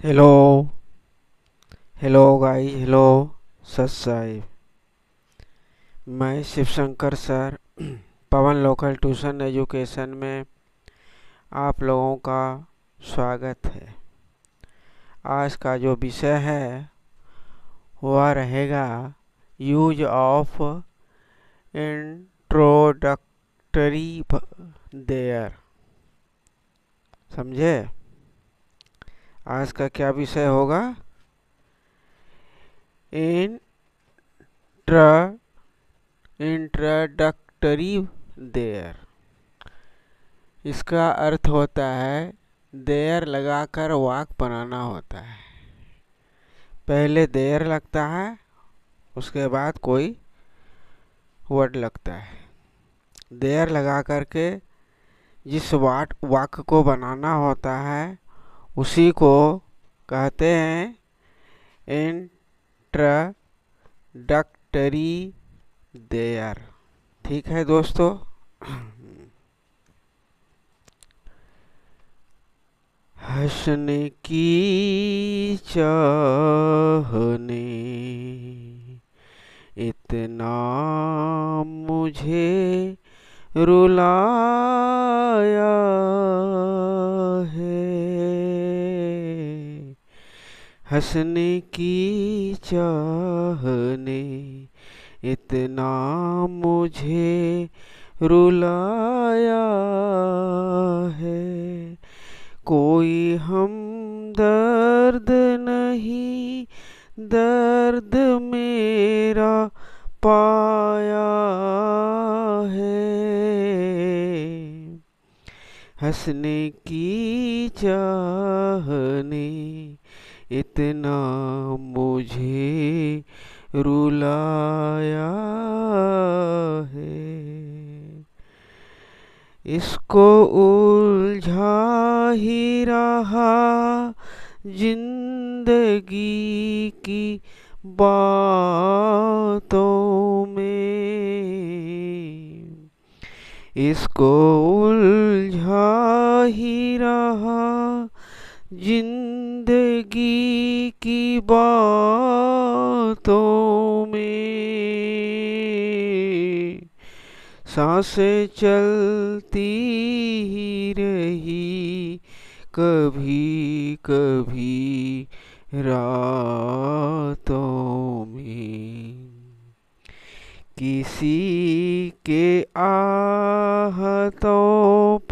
Hello. Hello guys. Hello. सत साहिब। मैं Shiv Shankar sir पवन local tuition education में आप लोगों का स्वागत है। आज का जो विषय है वह रहेगा यूज ऑफ इंट्रोडक्टरी देयर। समझे? आज का क्या विषय होगा? Introductory there. इसका अर्थ होता है देयर लगाकर वाक्य बनाना होता है। पहले देयर लगता है, उसके बाद कोई वर्ड लगता है। देयर लगा करके जिस वाक्य को बनाना होता है उसी को कहते हैं इंट्रोडक्टरी देयर। ठीक है दोस्तों? हंसने की चाहने इतना मुझे रुलाया है। हंसने की चाहने इतना मुझे रुलाया है। कोई हमदर्द नहीं दर्द मेरा पाया है। हंसने की चाहने इतना मुझे रुलाया है। इसको उलझा ही रहा जिंदगी की बातों में। इसको उलझा ही रहा जिंदगी की बातों में। सांसें चलती ही रही कभी कभी रातों में। किसी के आहतों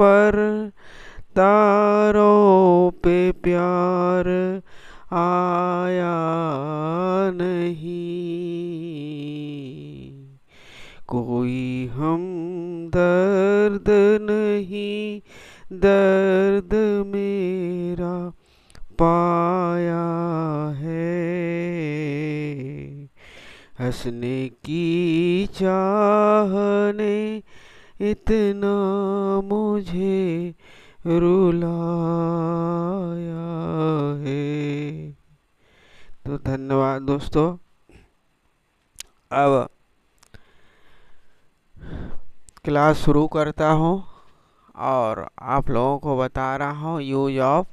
पर तारों पे प्यार आया नहीं। कोई हमदर्द नहीं दर्द मेरा पाया है। हंसने की चाहने इतना मुझे रुलाया है। तो धन्यवाद दोस्तों। अब क्लास शुरू करता हूँ और आप लोगों को बता रहा हूँ यूज ऑफ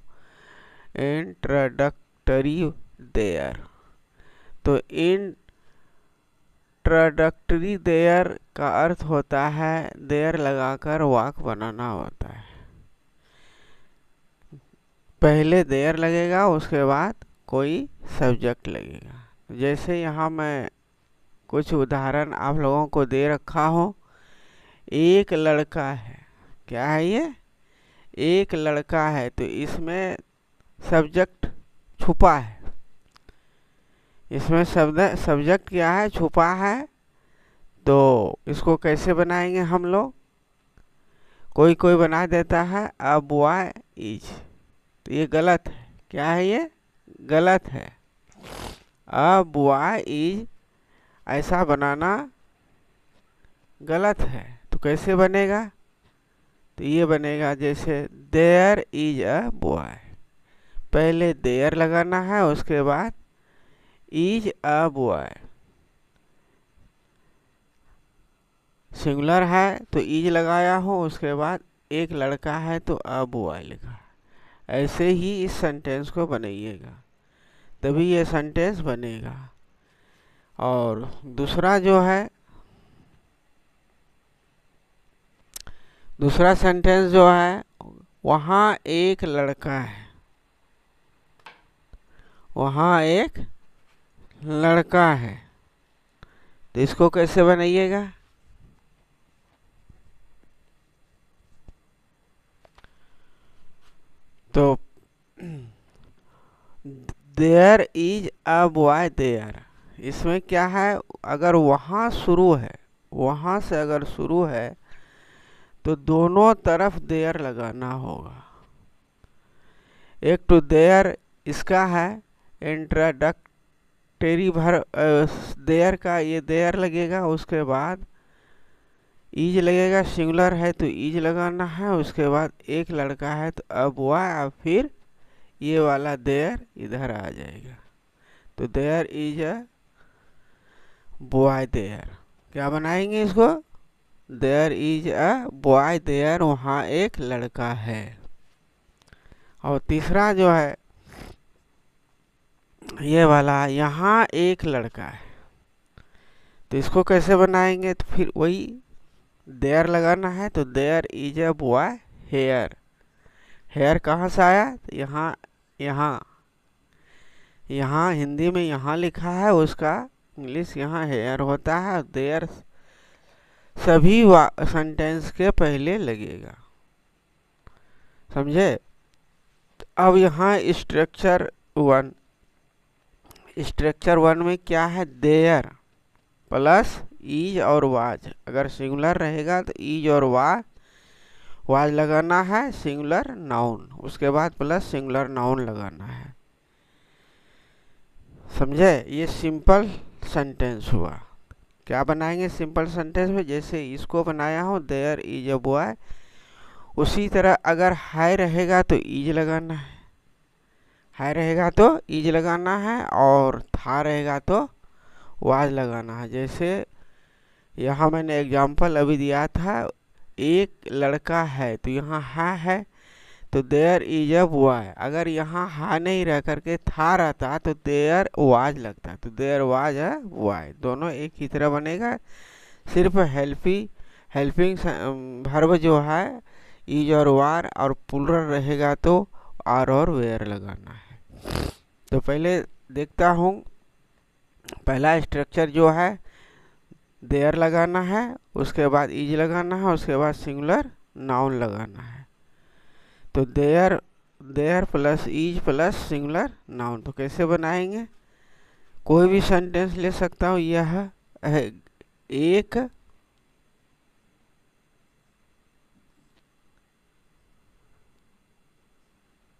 इंट्रोडक्टरी देयर। तो इंट्रोडक्टरी देयर का अर्थ होता है देयर लगाकर वाक्य बनाना होता है। पहले देयर लगेगा, उसके बाद कोई सब्जेक्ट लगेगा। जैसे यहाँ मैं कुछ उदाहरण आप लोगों को दे रखा हूँ। एक लड़का है। क्या है ये? एक लड़का है। तो इसमें सब्जेक्ट छुपा है। इसमें सब्जेक्ट क्या है? छुपा है। तो इसको कैसे बनाएंगे हम लोग? कोई कोई बना देता है अ बॉय इज। तो ये गलत है। क्या है ये? गलत है। अ बॉय इज ऐसा बनाना गलत है। तो कैसे बनेगा? तो ये बनेगा जैसे देयर इज अ बॉय। पहले देयर लगाना है, उसके बाद इज अ बॉय। सिंगुलर है तो इज लगाया हो, उसके बाद एक लड़का है तो अ बॉय लिखा। ऐसे ही इस सेंटेंस को बनाइएगा, तभी ये सेंटेंस बनेगा। और दूसरा जो है, दूसरा सेंटेंस जो है, वहाँ एक लड़का है, वहाँ एक लड़का है। तो इसको कैसे बनाइएगा? तो there is a boy there, इसमें क्या है, अगर वहाँ शुरू है, वहाँ से अगर शुरू है तो दोनों तरफ देयर लगाना होगा। एक तो देयर इसका है इंट्रोडक्टरी देयर का, ये देयर लगेगा, उसके बाद ईज लगेगा, सिंगुलर है तो ईज लगाना है, उसके बाद एक लड़का है तो अब बॉय, अब फिर ये वाला देयर इधर आ जाएगा। तो there is a boy there, क्या बनाएंगे इसको? There is a boy there, वहाँ एक लड़का है। और तीसरा जो है ये वाला, यहाँ एक लड़का है, तो इसको कैसे बनाएंगे? तो फिर वही देयर लगाना है, तो there is a boy here. Here कहाँ से आया? तो यहाँ, यहाँ, यहाँ हिंदी में यहाँ लिखा है, उसका इंग्लिश यहाँ हेयर होता है। देयर सभी सेंटेंस के पहले लगेगा, समझे? अब यहाँ स्ट्रक्चर वन में क्या है? देयर प्लस ईज और वाज। अगर सिंगुलर रहेगा तो ईज और वाज लगाना है, सिंगुलर नाउन, उसके बाद प्लस सिंगुलर नाउन लगाना है, समझे? ये सिंपल सेंटेंस हुआ। क्या बनाएंगे सिंपल सेंटेंस में? जैसे इसको बनाया हूँ, देयर इज अ बॉय, उसी तरह अगर हाई रहेगा तो ईज लगाना है, हाई रहेगा तो ईज लगाना है, और था रहेगा तो वाज लगाना है। जैसे यहाँ मैंने एग्जांपल अभी दिया था, एक लड़का है, तो यहाँ है तो देयर इज अ बॉय। अगर यहाँ हा नहीं रह करके था रहता तो देयर वाज लगता, तो देयर वाज अ बॉय, दोनों एक ही तरह बनेगा। सिर्फ हेल्पिंग वर्ब जो है इज और वार, और प्लूरल रहेगा तो आर और वेयर लगाना है। तो पहले देखता हूँ, पहला स्ट्रक्चर जो है देयर लगाना है, उसके बाद इज लगाना है, उसके बाद सिंगुलर नाउन लगाना है। तो there, there plus is plus singular noun, तो कैसे बनाएंगे? कोई भी सेंटेंस ले सकता हूँ। यह है एक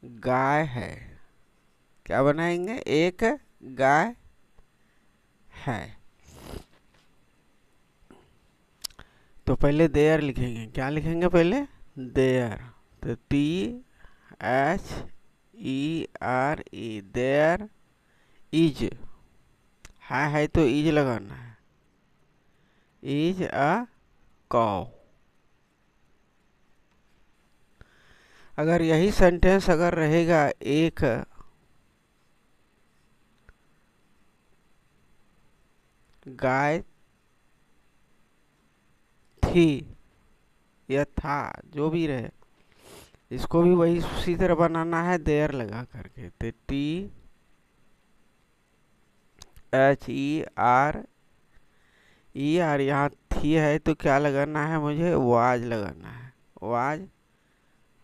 गाय है, क्या बनाएंगे? एक गाय है। तो पहले देयर लिखेंगे, क्या लिखेंगे पहले? देयर, तो THERE, देयर इज, है तो इज लगाना है, इज अ काउ। अगर यही सेंटेंस अगर रहेगा, एक गाय थी या था, जो भी रहे, इसको भी वही उसी तरह बनाना है, देयर लगा करके। तो THERE, यहाँ थी है तो क्या लगाना है मुझे? वाज लगाना है, वाज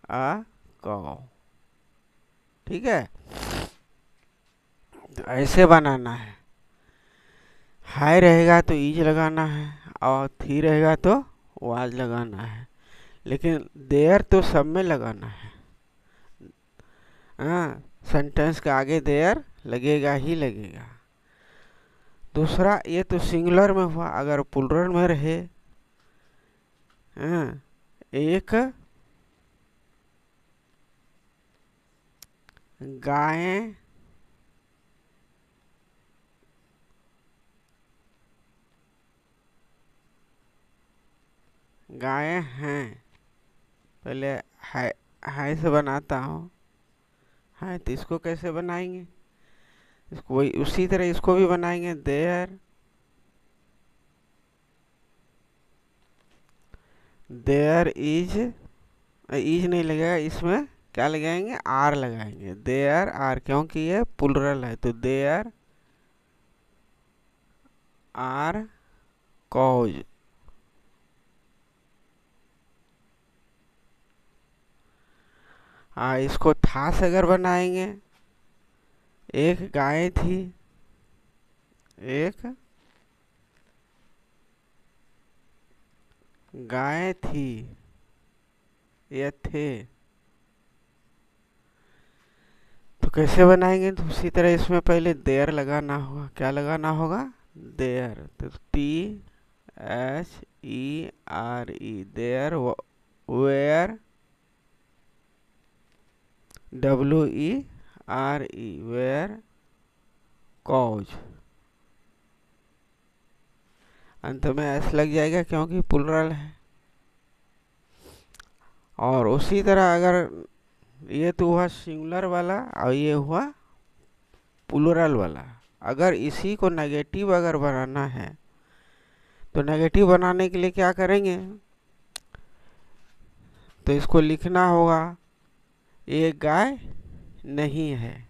अ काउ, ठीक है? तो ऐसे बनाना है। हाई रहेगा तो ईज लगाना है, और थी रहेगा तो वाज लगाना है, लेकिन देयर तो सब में लगाना है। हाँ, सेंटेंस के आगे देयर लगेगा ही लगेगा। दूसरा, ये तो सिंगुलर में हुआ, अगर प्लूरल में रहे, हाँ, एक गायें गायें हैं, पहले हाय, हाय से बनाता हूँ, हाँ, तो इसको कैसे बनाएंगे? इसको वही उसी तरह इसको भी बनाएंगे। देयर इज नहीं लगेगा, इसमें क्या लगाएंगे? आर लगाएंगे। देयर आर, क्योंकि ये प्लुरल है, तो देयर आर कॉज। इसको था से अगर बनाएंगे, एक गाय थी, एक गाय थी या थे, तो कैसे बनाएंगे? तो उसी तरह इसमें पहले देयर लगाना होगा। क्या लगाना होगा? देयर। तो THERE, there. Were, WERE, were cows. अंत में एस लग जाएगा क्योंकि प्लुरल है। और उसी तरह अगर ये तो हुआ सिंगुलर वाला और ये हुआ प्लुरल वाला। अगर इसी को नेगेटिव अगर बनाना है, तो नेगेटिव बनाने के लिए क्या करेंगे? तो इसको लिखना होगा, एक गाय नहीं है।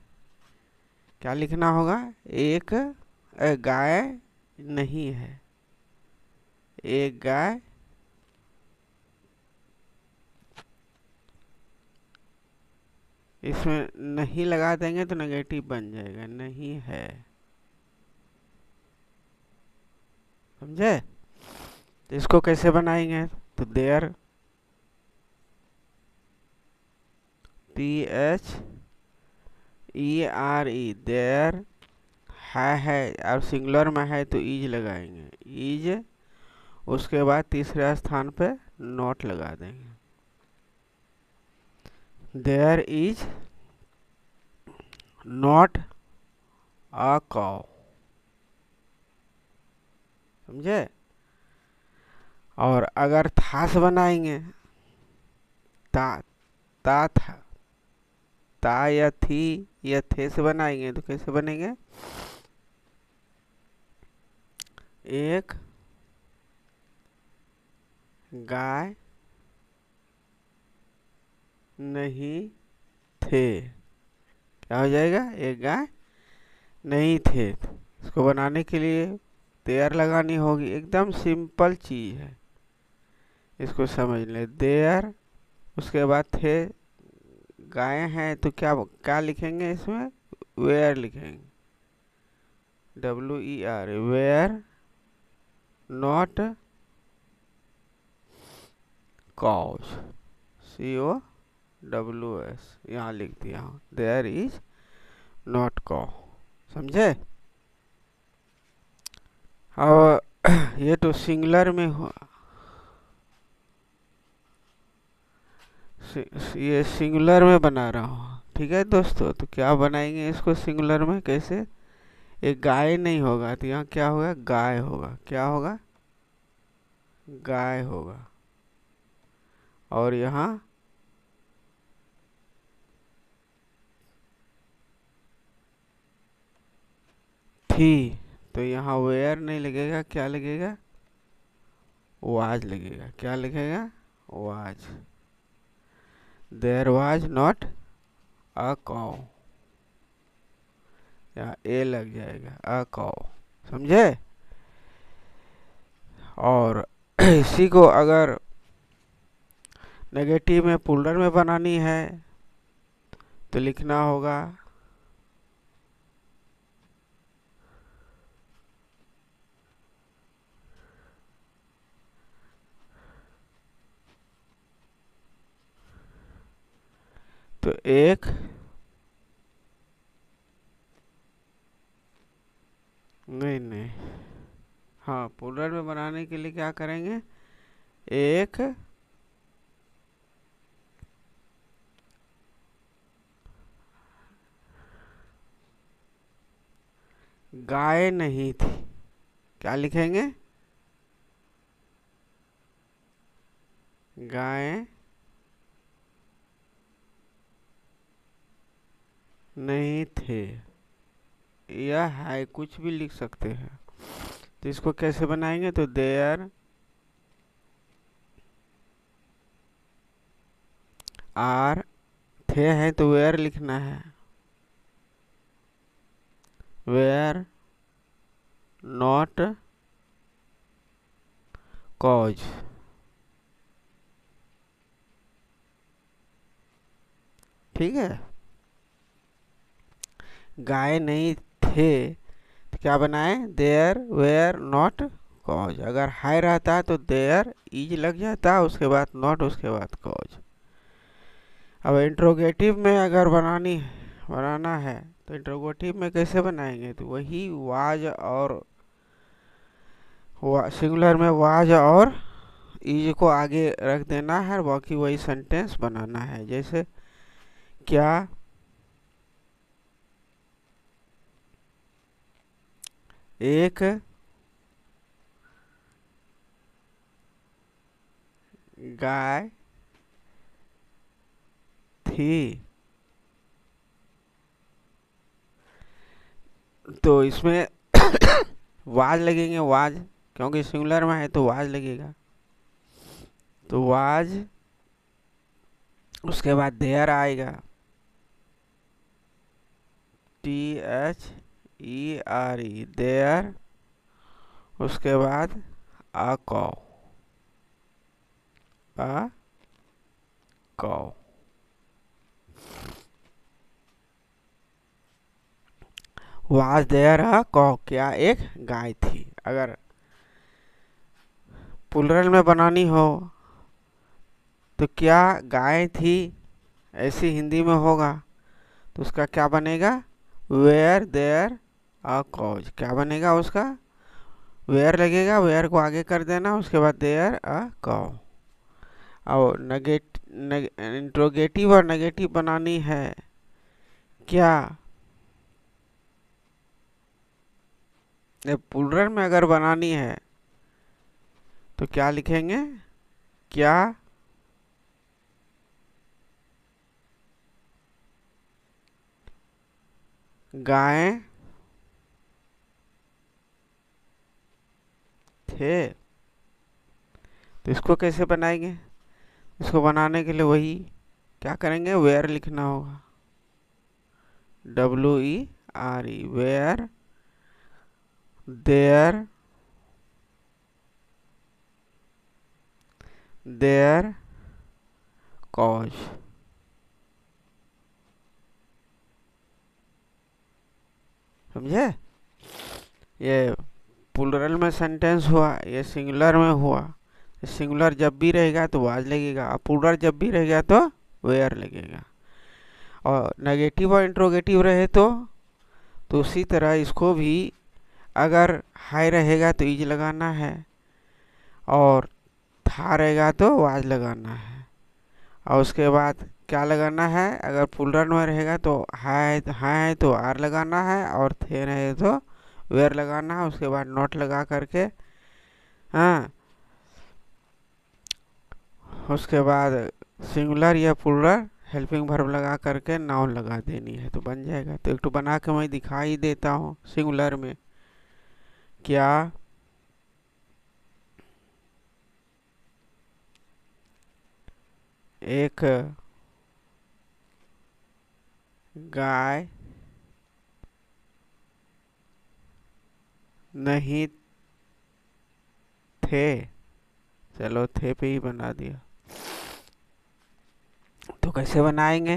क्या लिखना होगा? एक गाय नहीं है। एक गाय इसमें नहीं लगा देंगे तो नेगेटिव बन जाएगा, नहीं है। समझे? तो इसको कैसे बनाएंगे? तो देयर, THERE, देयर है और सिंगुलर में है तो इज लगाएंगे, इज। उसके बाद तीसरे स्थान पे नॉट लगा देंगे। There is not a cow. समझे? और अगर था से बनाएंगे, ता ता था, ता या थी या थे से बनाएंगे, तो कैसे बनेंगे? एक गाय नहीं थे। क्या हो जाएगा? एक गाय नहीं थे। इसको बनाने के लिए देयर लगानी होगी। एकदम सिंपल चीज है, इसको समझ ले। देयर, उसके बाद थे, गाय हैं, तो क्या क्या लिखेंगे इसमें? वेयर लिखेंगे, WER, were not cows, COWS। यहाँ लिख दिया हूँ, देयर इज नॉट कॉ। समझे? अब ये तो सिंगुलर में हुआ, ये सिंगुलर में बना रहा हूँ। ठीक है दोस्तों, तो क्या बनाएंगे इसको सिंगुलर में? कैसे? एक गाय नहीं होगा तो यहाँ क्या होगा? गाय होगा। क्या होगा? गाय होगा। और यहाँ थी, तो यहाँ वेयर नहीं लगेगा, क्या लगेगा? वाज लगेगा। क्या लगेगा? Was. There was not a cow, यहाँ ए लग जाएगा, अ काउ। समझे? और इसी को अगर नेगेटिव में प्लुरल में बनानी है, तो लिखना होगा तो एक, नहीं नहीं, हाँ, प्लुरल में बनाने के लिए क्या करेंगे? एक गाय नहीं थी। क्या लिखेंगे? गाय नहीं थे या है, कुछ भी लिख सकते हैं। तो इसको कैसे बनाएंगे, तो देयर आर, थे है तो वेयर लिखना है, वेयर नॉट कॉज। ठीक है, गाय नहीं थे तो क्या बनाए, देयर वेयर नॉट कॉज। अगर हाई रहता तो देयर इज लग जाता, उसके बाद नॉट, उसके बाद कॉज। अब इंट्रोगेटिव में अगर बनाना है तो इंट्रोगेटिव में कैसे बनाएंगे, तो वही वाज और सिंगुलर में वाज और इज को आगे रख देना है, बाकी वही सेंटेंस बनाना है। जैसे क्या एक गाय थी, तो इसमें वाज लगेंगे, वाज क्योंकि सिंगुलर में है तो वाज लगेगा, तो वाज, उसके बाद देयर आएगा, THERE देयर, उसके बाद अ कौ, अ कौ। वाज देयर अ कौ, क्या एक गाय थी। अगर प्लूरल में बनानी हो तो क्या गाय थी, ऐसी हिंदी में होगा तो उसका क्या बनेगा, वेयर देयर अ कॉज। क्या बनेगा उसका, वेयर लगेगा, वेयर को आगे कर देना, उसके बाद देयर अ कौ। और इंट्रोगेटिव और नेगेटिव बनानी है, क्या प्लूरल में अगर बनानी है तो क्या लिखेंगे, क्या गाय थे। तो इसको कैसे बनाएंगे, इसको बनाने के लिए वही क्या करेंगे, वेयर लिखना होगा, WERE, वेयर देयर कॉज। समझे, ये प्लूरल में सेंटेंस हुआ, ये सिंगुलर में हुआ। सिंगुलर जब भी रहेगा तो वाज लगेगा, और प्लूरल जब भी रहेगा तो वेयर लगेगा। और नेगेटिव और इंट्रोगेटिव रहे तो उसी तरह इसको भी अगर हाई रहेगा तो इज लगाना है, और था रहेगा तो वाज लगाना है। और उसके बाद क्या लगाना है, अगर प्लूरल में रहेगा तो है तो आर लगाना है, और थे रहे तो वेयर लगाना है, उसके बाद नॉट लगा करके, हाँ, उसके बाद सिंगुलर या प्लूरल हेल्पिंग वर्ब लगा करके नाउन लगा देनी है तो बन जाएगा। तो एक तो बना के मैं दिखाई देता हूँ सिंगुलर में, क्या एक गाय नहीं थे, चलो थे पे ही बना दिया। तो कैसे बनाएंगे,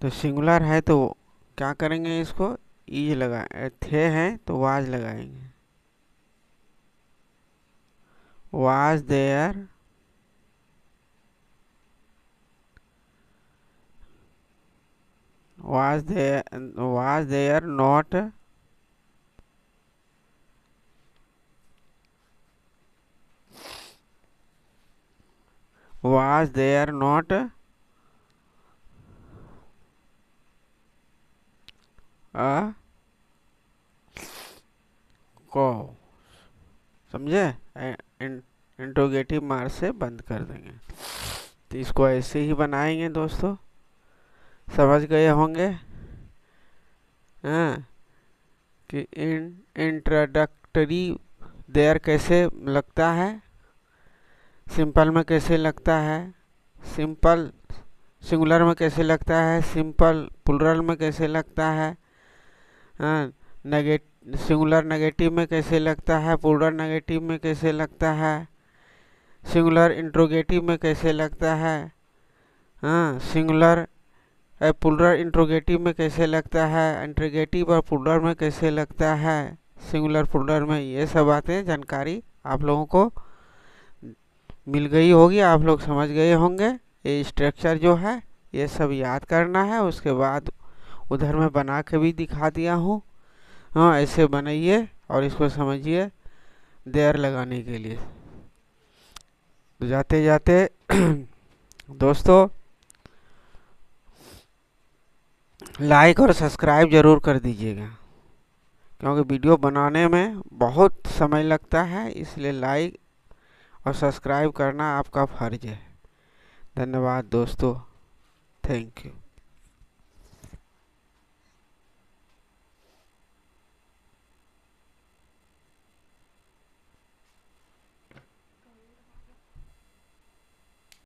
तो सिंगुलर है तो क्या करेंगे, इसको इज लगा, थे हैं तो वाज लगाएंगे, वाज देयर नॉट अ कौ। समझे, इंट्रोगेटिव मार से बंद कर देंगे। तो इसको ऐसे ही बनाएंगे दोस्तों, समझ गए होंगे। हाँ, कि इंट्रोडक्टरी देयर कैसे लगता है, सिंपल में कैसे लगता है, सिंपल सिंगुलर में कैसे लगता है, सिंपल प्लूरल में कैसे लगता है, हाँ, सिंगुलर नेगेटिव में कैसे लगता है, प्लूरल नेगेटिव में कैसे लगता है, सिंगुलर इंट्रोगेटिव में कैसे लगता है, हाँ, सिंगुलर प्लूरल इंट्रोगेटिव में कैसे लगता है, इंट्रोगेटिव और प्लूरल में कैसे लगता है, सिंगुलर प्लूरल में। ये सब बातें जानकारी आप लोगों को मिल गई होगी, आप लोग समझ गए होंगे। ये स्ट्रक्चर जो है ये सब याद करना है। उसके बाद उधर मैं बना के भी दिखा दिया हूँ। हाँ, ऐसे बनाइए और इसको समझिए देर लगाने के लिए। तो जाते जाते दोस्तों लाइक और सब्सक्राइब ज़रूर कर दीजिएगा, क्योंकि वीडियो बनाने में बहुत समय लगता है, इसलिए लाइक और सब्सक्राइब करना आपका फर्ज है। धन्यवाद दोस्तों, थैंक यू।